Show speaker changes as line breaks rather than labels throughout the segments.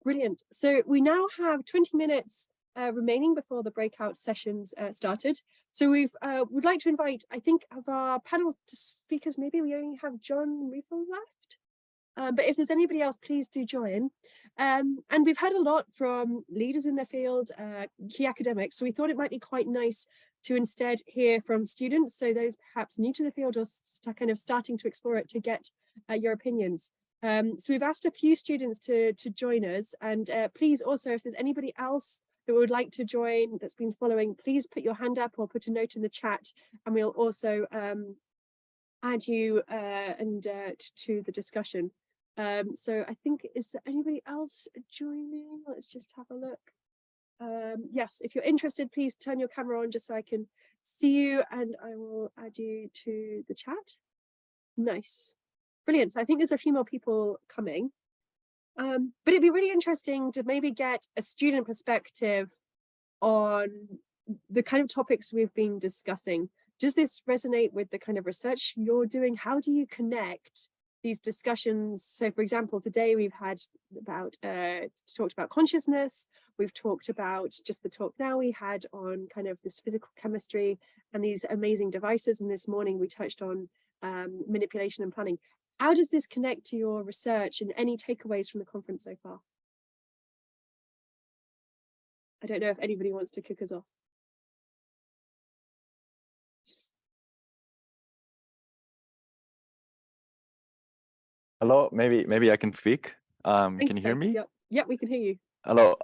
Brilliant. So we now have 20 minutes remaining before the breakout sessions started. So would like to invite, I think, of our panel speakers, maybe we only have John Rieffel left. But if there's anybody else, please do join. And we've heard a lot from leaders in the field, key academics, so we thought it might be quite nice to instead hear from students, so those perhaps new to the field or kind of starting to explore it, to get your opinions. So we've asked a few students to join us, and please also, if there's anybody else that would like to join that's been following, please put your hand up or put a note in the chat, and we'll also add you to the discussion. So I think, is there anybody else joining? Let's just have a look. Yes, if you're interested, please turn your camera on just so I can see you, and I will add you to the chat. Nice. Brilliant. So I think there's a few more people coming. But it'd be really interesting to maybe get a student perspective on the kind of topics we've been discussing. Does this resonate with the kind of research you're doing? How do you connect these discussions? So for example, today we've had talked about consciousness. We've talked about just the talk now we had on kind of this physical chemistry and these amazing devices. And this morning we touched on manipulation and planning. How does this connect to your research, and any takeaways from the conference so far? I don't know if anybody wants to kick us off.
Hello, maybe I can speak. Can you hear me?
Yep, we can hear you.
Hello.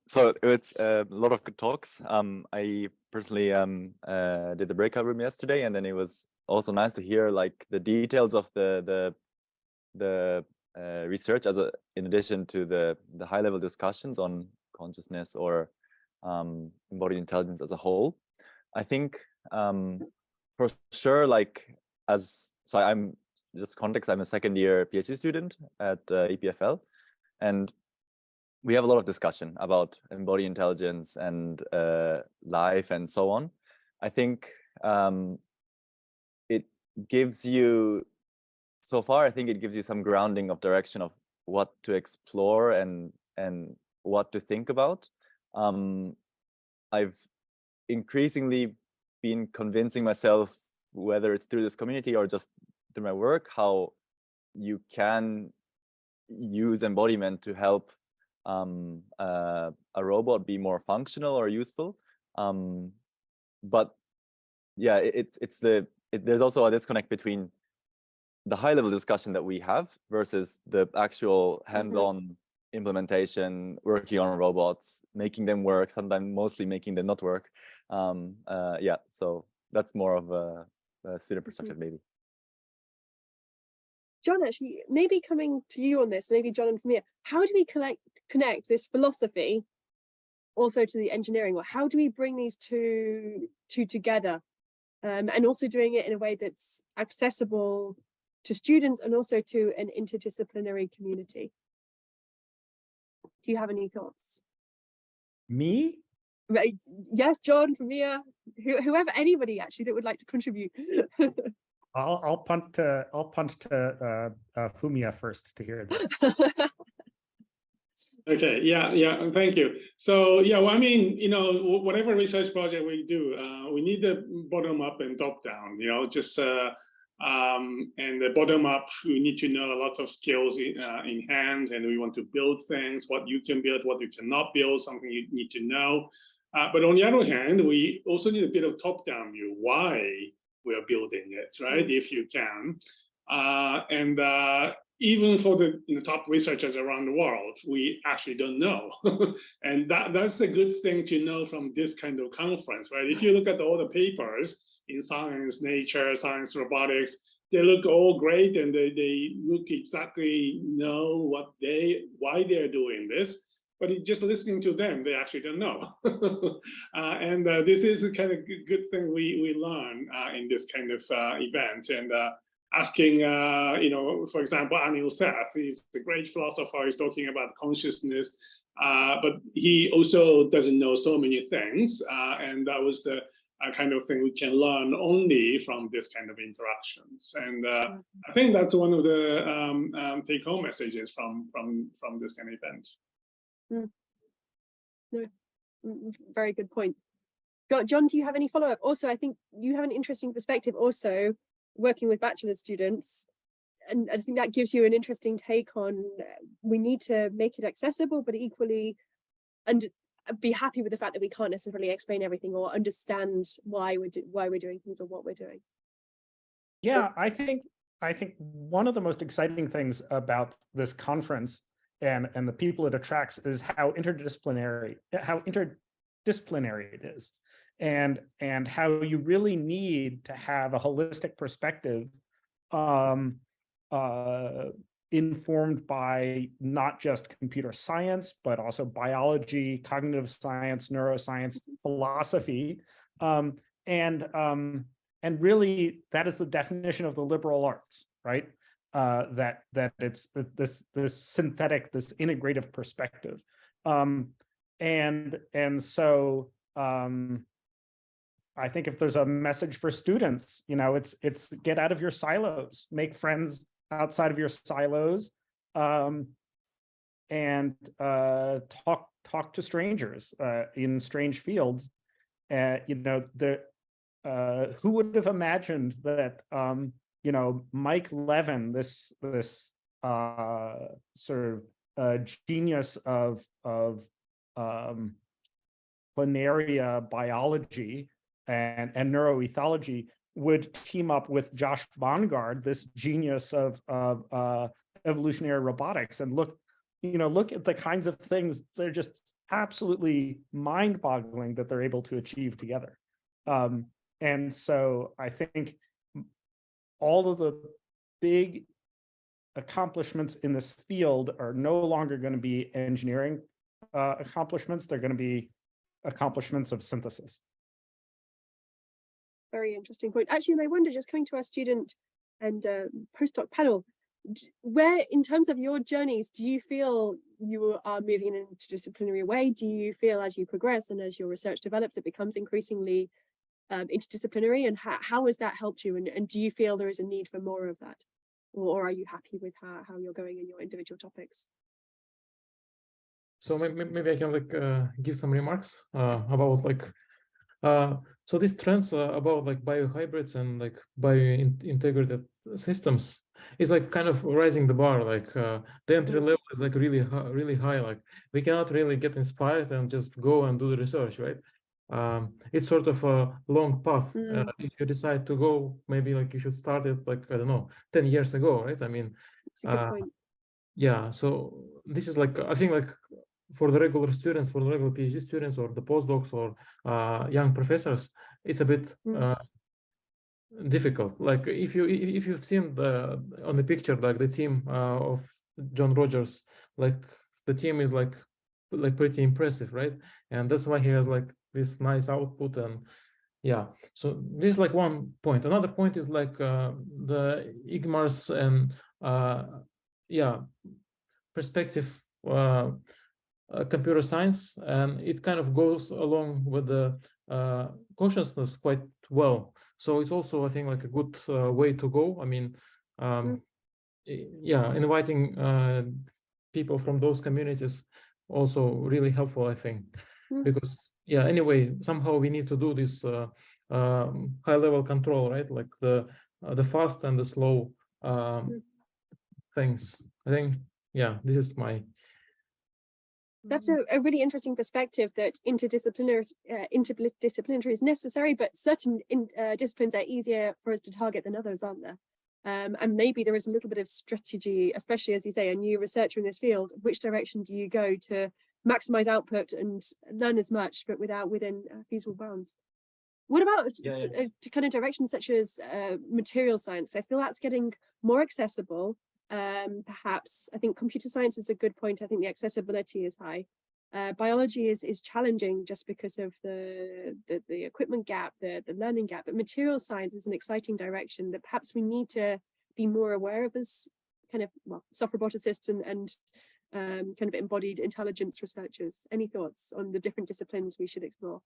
So it's a lot of good talks. I personally did the breakout room yesterday, and then it was also nice to hear like the details of the research in addition to the high level discussions on consciousness or embodied intelligence as a whole. I think for sure, like I'm just context, I'm a second year PhD student at EPFL, and we have a lot of discussion about embodied intelligence and life and so on. I think it gives you, so far, I think it gives you some grounding of direction of what to explore and what to think about. I've increasingly been convincing myself, whether it's through this community or just through my work, how you can use embodiment to help a robot be more functional or useful. But yeah, there's also a disconnect between the high level discussion that we have versus the actual hands-on implementation, working on robots, making them work, sometimes mostly making them not work. Yeah, so that's more of a student perspective, maybe.
John, actually, maybe coming to you on this, maybe John and Famia, how do we connect this philosophy also to the engineering? Or how do we bring these two together, and also doing it in a way that's accessible to students and also to an interdisciplinary community? Do you have any thoughts?
Me?
Yes, John, Famia, whoever, anybody actually that would like to contribute.
I'll punt to Fumia first to hear this.
Okay, yeah, thank you. So yeah, well, I mean, you know, whatever research project we do, we need the bottom up and top down. You know, just and the bottom up, we need to know a lot of skills in hand, and we want to build things, what you can build, what you cannot build, something you need to know. But on the other hand, we also need a bit of top down view. Why we are building it, right? If you can, even for the top researchers around the world, we actually don't know. And that's a good thing to know from this kind of conference, right? If you look at all the papers in science, nature, science, robotics, they look all great, and they look exactly know why they're doing this. But just listening to them, they actually don't know. And this is the kind of good thing we learn in this kind of event. And asking, you know, for example, Anil Seth, he's a great philosopher, he's talking about consciousness, but he also doesn't know so many things. And that was the kind of thing we can learn only from this kind of interactions. And I think that's one of the take-home messages from this kind of event.
No, very good point. John, do you have any follow-up? Also, I think you have an interesting perspective also working with bachelor students. And I think that gives you an interesting take on we need to make it accessible, but equally, and be happy with the fact that we can't necessarily explain everything or understand why we're doing things or what we're doing.
Yeah, I think one of the most exciting things about this conference and the people it attracts is how interdisciplinary it is, and how you really need to have a holistic perspective, informed by not just computer science, but also biology, cognitive science, neuroscience, philosophy, and really that is the definition of the liberal arts, right? That it's this synthetic, this integrative perspective, and so I think if there's a message for students, it's get out of your silos, make friends outside of your silos, and talk to strangers in strange fields. Who would have imagined that Mike Levin, this sort of genius of planaria biology and neuroethology, would team up with Josh Bongard, this genius of evolutionary robotics, and look at the kinds of things they're just absolutely mind-boggling that they're able to achieve together. And so I think all of the big accomplishments in this field are no longer going to be engineering accomplishments. They're going to be accomplishments of synthesis.
Very interesting point. Actually, and I wonder, just coming to our student and postdoc panel, where in terms of your journeys, do you feel you are moving in an interdisciplinary way? Do you feel as you progress and as your research develops, it becomes increasingly interdisciplinary, and how has that helped you, and do you feel there is a need for more of that, or are you happy with how you're going in your individual topics?
So maybe I can give some remarks about so these trends about biohybrids and bio-integrated systems is kind of raising the bar. The entry level is really high. We cannot really get inspired and just go and do the research, right? It's sort of a long path. If you decide to go, maybe you should start it I don't know, 10 years ago, right? I mean,
it's a good point.
Yeah, so this is I think for the regular students, for the regular PhD students or the postdocs or young professors, it's a bit difficult. If you've seen on the picture, the team of John Rogers, the team is pretty impressive, right? And that's why he has this nice output. And yeah, so this is one point. Another point is the IGMARS and perspective computer science, and it kind of goes along with the consciousness quite well. So it's also, I think, a good way to go. I mean, inviting people from those communities also really helpful, I think, because anyway, somehow we need to do this high-level control, right? The fast and the slow things. I think, this is my.
That's a really interesting perspective, that interdisciplinary is necessary, but certain disciplines are easier for us to target than others, aren't there? And maybe there is a little bit of strategy, especially as you say, a new researcher in this field. Which direction do you go to maximize output and learn as much, but within feasible bounds? What about kind of directions such as material science? I feel that's getting more accessible. Perhaps I think computer science is a good point. I think the accessibility is high. Biology is challenging just because of the equipment gap, the learning gap. But material science is an exciting direction that perhaps we need to be more aware of as kind of soft roboticists and kind of embodied intelligence researchers. Any thoughts on the different disciplines we should explore?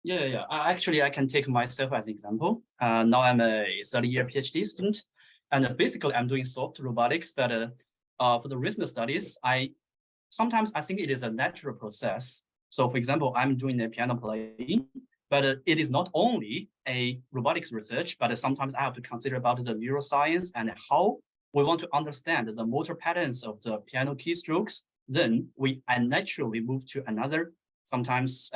Yeah. Actually, I can take myself as an example. Now I'm a third-year PhD student, and basically I'm doing soft robotics. But for the recent studies, sometimes I think it is a natural process. So, for example, I'm doing a piano playing, but it is not only a robotics research, but sometimes I have to consider about the neuroscience and how we want to understand the motor patterns of the piano keystrokes. Then I naturally move to another sometimes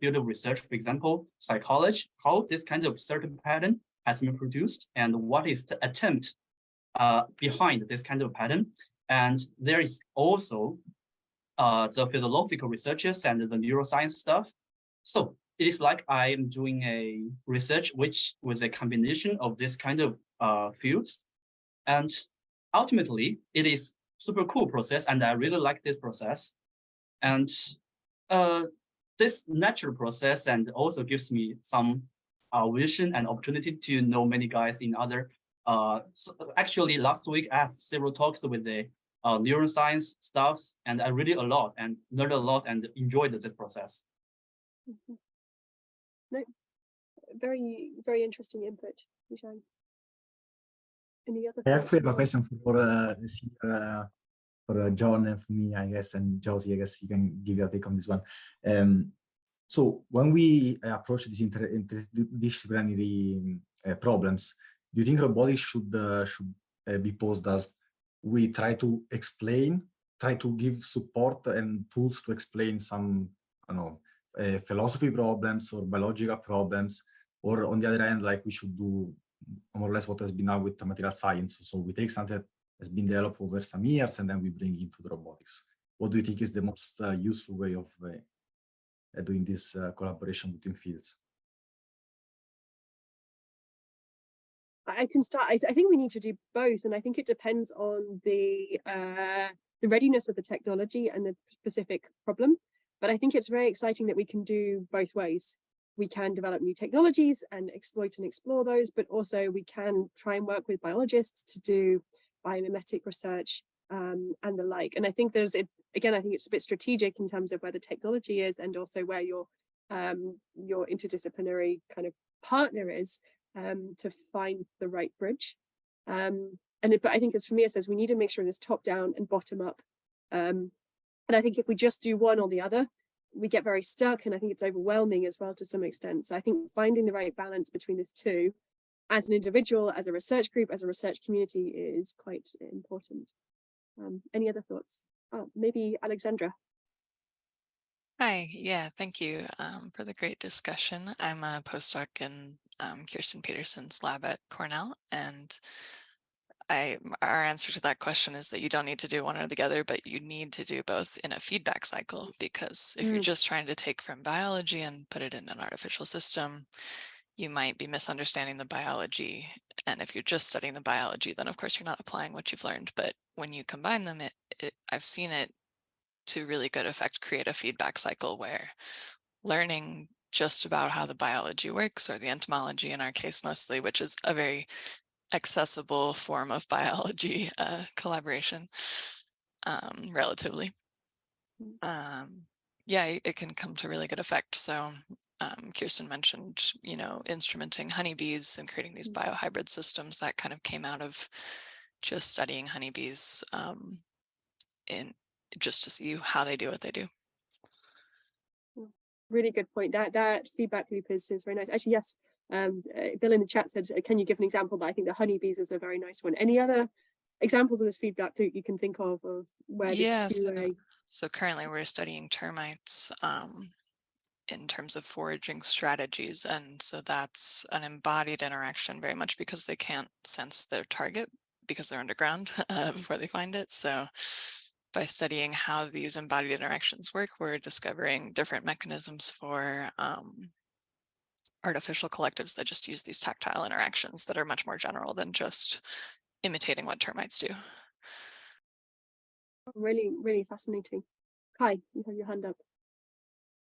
field of research, for example, psychology, how this kind of certain pattern has been produced and what is the attempt behind this kind of pattern. And there is also the physiological researches and the neuroscience stuff. So it is like I am doing a research which was a combination of this kind of fields. And ultimately, it is super cool process, and I really like this process. And this natural process and also gives me some vision and opportunity to know many guys in other. So actually, last week I have several talks with the neuroscience stuffs, and I read a lot and learned a lot and enjoyed the process.
Mm-hmm. No, very, very interesting input, Yishang. Any other
I
thoughts?
actually have a question for John and for me, I guess, and Josie, I guess you can give your take on this one. So when we approach these interdisciplinary problems, do you think robotics should be posed as we try to give support and tools to explain some, I don't know, philosophy problems or biological problems, or on the other hand, like we should do more or less what has been done with the material science. So we take something that has been developed over some years and then we bring it into the robotics. What do you think is the most useful way of doing this collaboration between fields?
I can start. I think we need to do both, and I think it depends on the readiness of the technology and the specific problem. But I think it's very exciting that we can do both ways. We can develop new technologies and exploit and explore those, but also we can try and work with biologists to do biomimetic research and the like. And I think again, I think it's a bit strategic in terms of where the technology is and also where your interdisciplinary kind of partner is to find the right bridge. But I think as for me, it says we need to make sure there's top down and bottom up. And I think if we just do one or the other, we get very stuck, and I think it's overwhelming as well to some extent. So I think finding the right balance between these two, as an individual, as a research group, as a research community, is quite important. Any other thoughts? Oh, maybe Alexandra.
Hi, yeah, thank you for the great discussion. I'm a postdoc in Kirsten Peterson's lab at Cornell, and our answer to that question is that you don't need to do one or the other, but you need to do both in a feedback cycle, because if you're just trying to take from biology and put it in an artificial system, you might be misunderstanding the biology. And if you're just studying the biology, then of course you're not applying what you've learned. But when you combine them, I've seen it to really good effect create a feedback cycle where learning just about how the biology works, or the entomology in our case mostly, which is a very accessible form of biology collaboration, relatively. Yeah, it can come to really good effect. So Kirsten mentioned, instrumenting honeybees and creating these biohybrid systems that kind of came out of just studying honeybees just to see how they do what they do.
Really good point. That feedback loop is very nice. Actually, yes. Bill in the chat said, can you give an example? But I think the honeybees is a very nice one. Any other examples of this feedback loop you can think of where this two-way?
So currently we're studying termites in terms of foraging strategies. And so that's an embodied interaction very much because they can't sense their target because they're underground before they find it. So by studying how these embodied interactions work, we're discovering different mechanisms for artificial collectives that just use these tactile interactions that are much more general than just imitating what termites do.
Really, really fascinating. Kai, you have your hand up.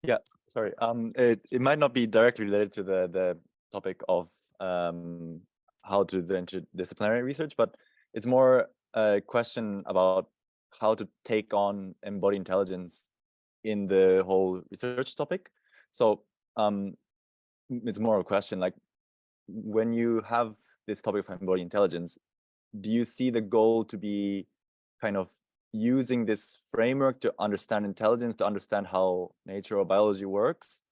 Yeah, sorry. It might not be directly related to the topic of how to do the interdisciplinary research, but it's more a question about how to take on embodied intelligence in the whole research topic. So it's more of a question, like when you have this topic of embodied intelligence, do you see the goal to be kind of using this framework to understand intelligence, to understand how nature or biology works,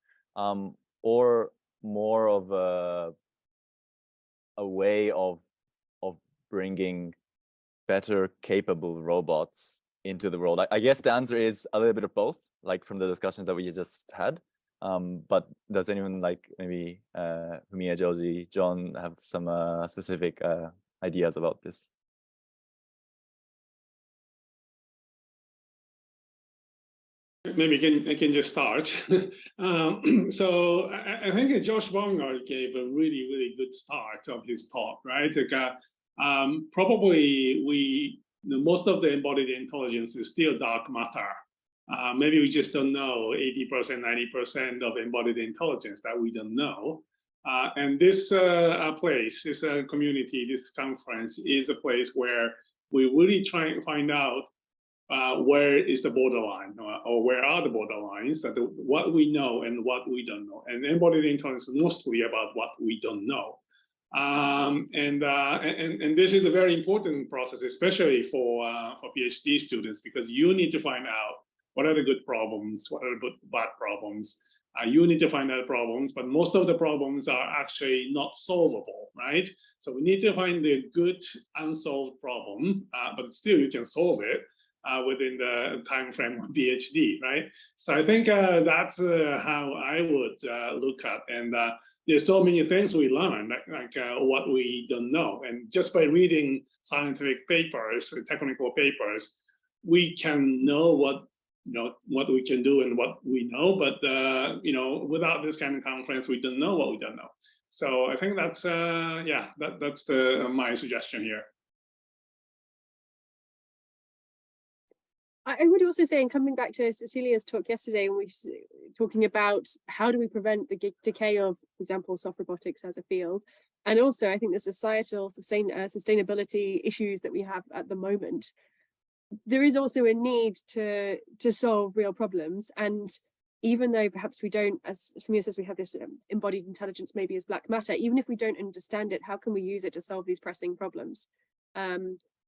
or more of a way of bringing better capable robots into the world? I guess the answer is a little bit of both, like from the discussions that we just had. But does anyone, like maybe Fumiya, Joji, John, have some specific ideas about this?
Maybe I can just start. So I think Josh Bongard gave a really good start of his talk, right? Like, probably most of the embodied intelligence is still dark matter. Maybe we just don't know 80%, 90% of embodied intelligence that we don't know. And this place, this community, this conference is a place where we really try and find out where is the borderline, or where are the borderlines that what we know and what we don't know. And embodied intelligence is mostly about what we don't know. And this is a very important process, especially for PhD students, because you need to find out what are the good problems, what are the bad problems. You need to find out problems, but most of the problems are actually not solvable, right? So we need to find the good unsolved problem, but still you can solve it within the time frame of PhD, right? So I think that's how I would look at. And there's so many things we learn, like what we don't know. And just by reading scientific papers, technical papers, we can know what we can do and what we know. But without this kind of conference, we don't know what we don't know. So I think that's that's my suggestion here.
I would also say, and coming back to Cecilia's talk yesterday, when we were talking about how do we prevent the decay of, for example, soft robotics as a field, and also I think the societal sustainability issues that we have at the moment, there is also a need to solve real problems. And even though perhaps we don't, as Fumiya says, we have this embodied intelligence maybe as black matter, even if we don't understand it, how can we use it to solve these pressing problems?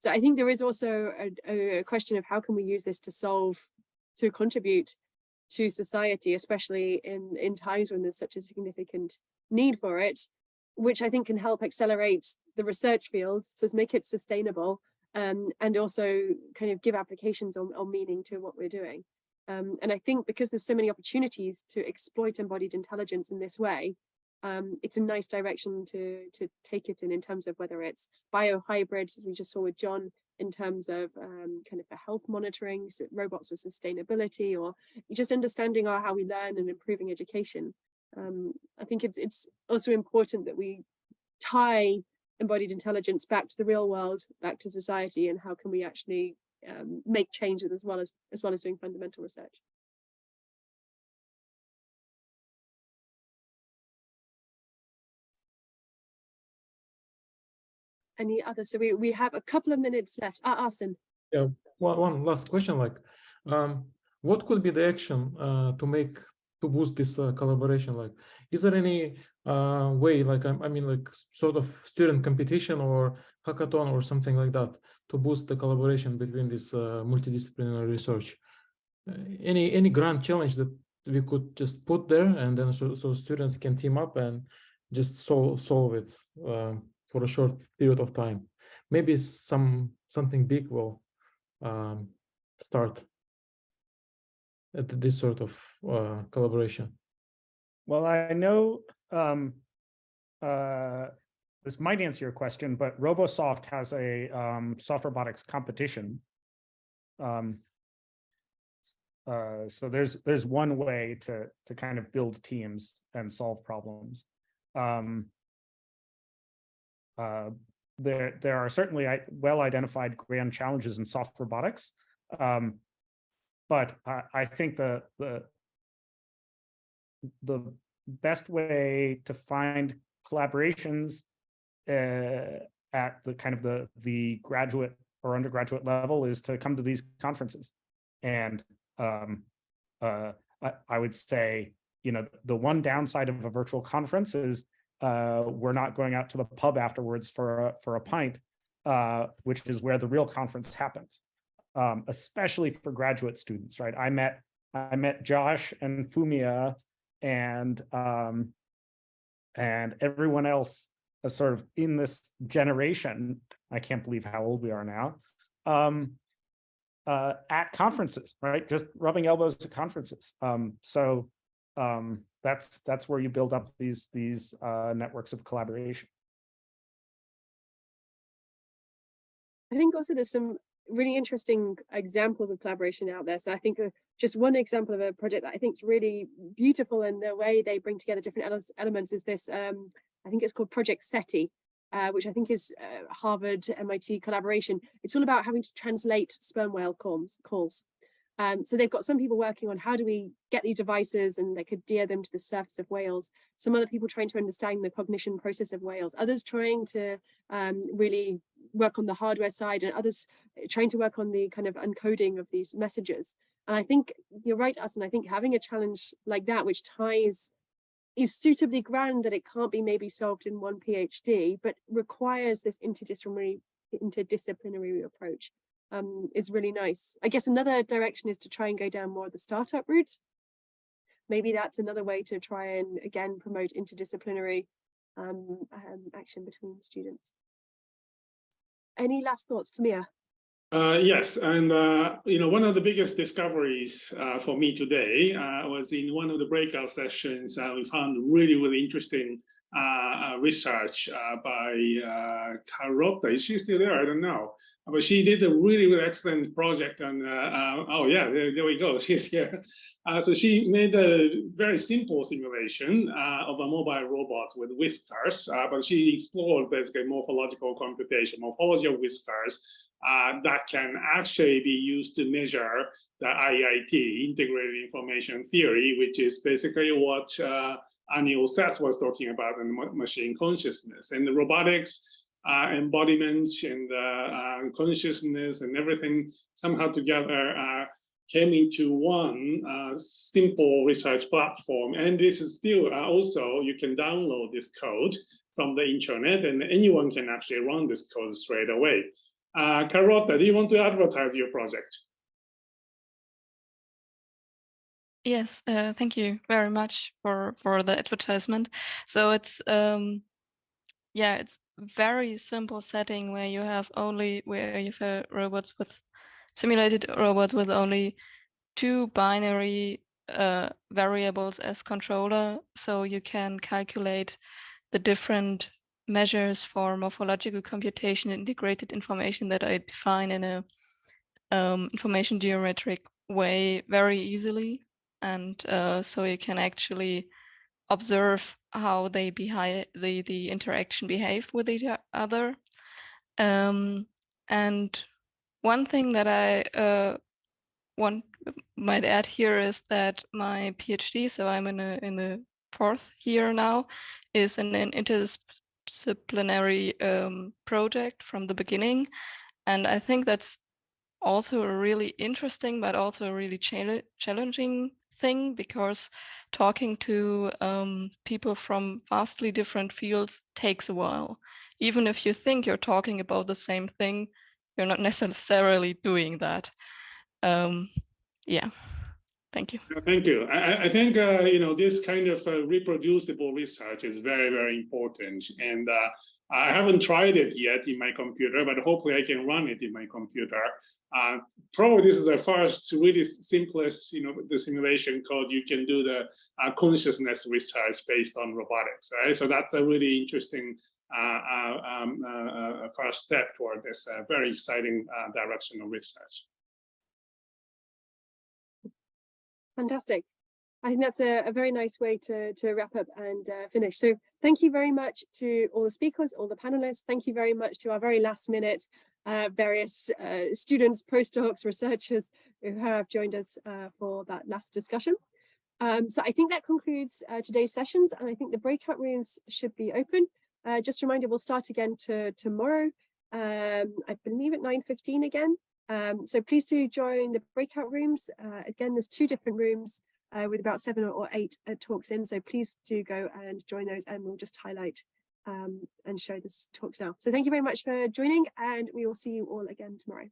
So I think there is also a question of how can we use this to contribute to society, especially in times when there's such a significant need for it, which I think can help accelerate the research field, so make it sustainable, and also kind of give applications or meaning to what we're doing. And I think because there's so many opportunities to exploit embodied intelligence in this way, it's a nice direction to take it in terms of whether it's biohybrids, as we just saw with John, in terms of kind of the health monitoring, robots for sustainability, or just understanding how we learn and improving education. I think it's also important that we tie embodied intelligence back to the real world, back to society, and how can we actually make changes as well as doing fundamental research. Any other? So we have a couple of minutes left. Arsene.
Yeah, one last question. Like, what could be the action to boost this collaboration? Like, is there any way, like I mean, like sort of student competition or hackathon or something like that to boost the collaboration between this multidisciplinary research? Any grand challenge that we could just put there, and then so students can team up and just solve it for a short period of time. Maybe something big will start at this sort of collaboration.
Well, I know this might answer your question, but RoboSoft has a soft robotics competition. So there's one way to kind of build teams and solve problems. There are certainly well-identified grand challenges in soft robotics, but I think the best way to find collaborations at the kind of the graduate or undergraduate level is to come to these conferences. And I would say you know, the one downside of a virtual conference is we're not going out to the pub afterwards for a pint, which is where the real conference happens, especially for graduate students, right? I met Josh and Fumia and everyone else sort of in this generation. I can't believe how old we are now. At conferences, right? Just rubbing elbows at conferences. That's where you build up these networks of collaboration.
I think also there's some really interesting examples of collaboration out there. So I think just one example of a project that I think is really beautiful in the way they bring together different elements is this, I think it's called Project SETI, which I think is Harvard MIT collaboration. It's all about having to translate sperm whale calls. So they've got some people working on how do we get these devices and they could adhere them to the surface of whales. Some other people trying to understand the cognition process of whales. Others trying to really work on the hardware side, and others trying to work on the kind of encoding of these messages. And I think you're right, Asen. I think having a challenge like that, which is suitably grand that it can't be maybe solved in one PhD, but requires this interdisciplinary approach, is really nice. I guess another direction is to try and go down more of the startup route. Maybe that's another way to try and again promote interdisciplinary action between students. Any last thoughts for Mia?
Yes, and one of the biggest discoveries for me today was in one of the breakout sessions. We found really interesting research by Carlotta. Is she still there? I don't know, but she did a really excellent project on. Oh yeah, there we go. She's here. So she made a very simple simulation of a mobile robot with whiskers, but she explored basically morphological computation, morphology of whiskers. That can actually be used to measure the IIT, Integrated Information Theory, which is basically what Anil Seth was talking about in machine consciousness. And the robotics embodiment and consciousness and everything somehow together came into one simple research platform. And this is still also, you can download this code from the internet and anyone can actually run this code straight away. Carlotta, do you want to advertise your project?
Yes, thank you very much for the advertisement. So it's it's very simple setting where you have robots with simulated robots with only 2 binary variables as controller, so you can calculate the different measures for morphological computation and integrated information that I define in a information geometric way very easily. And so you can actually observe how they the interaction behave with each other. And one thing that I might add here is that my PhD, so I'm in the 4th year now, is an interdisciplinary project from the beginning, and I think that's also a really interesting but also a really challenging thing, because talking to people from vastly different fields takes a while. Even if you think you're talking about the same thing, you're not necessarily doing that. Yeah, thank you.
Thank you. I think this kind of reproducible research is very important, and I haven't tried it yet in my computer, but hopefully I can run it in my computer. Probably this is the first really simplest, the simulation code you can do the consciousness research based on robotics, right? So that's a really interesting first step toward this very exciting direction of research.
Fantastic. I think that's a very nice way to wrap up and finish. So thank you very much to all the speakers, all the panelists. Thank you very much to our very last minute various students, postdocs, researchers who have joined us for that last discussion. So I think that concludes today's sessions, and I think the breakout rooms should be open. Just a reminder, we'll start again tomorrow, I believe at 9:15 again. So please do join the breakout rooms. Again, there's 2 different rooms. with about 7 or 8 talks in. So please do go and join those, and we'll just highlight and show this talks now. So thank you very much for joining, and we will see you all again tomorrow.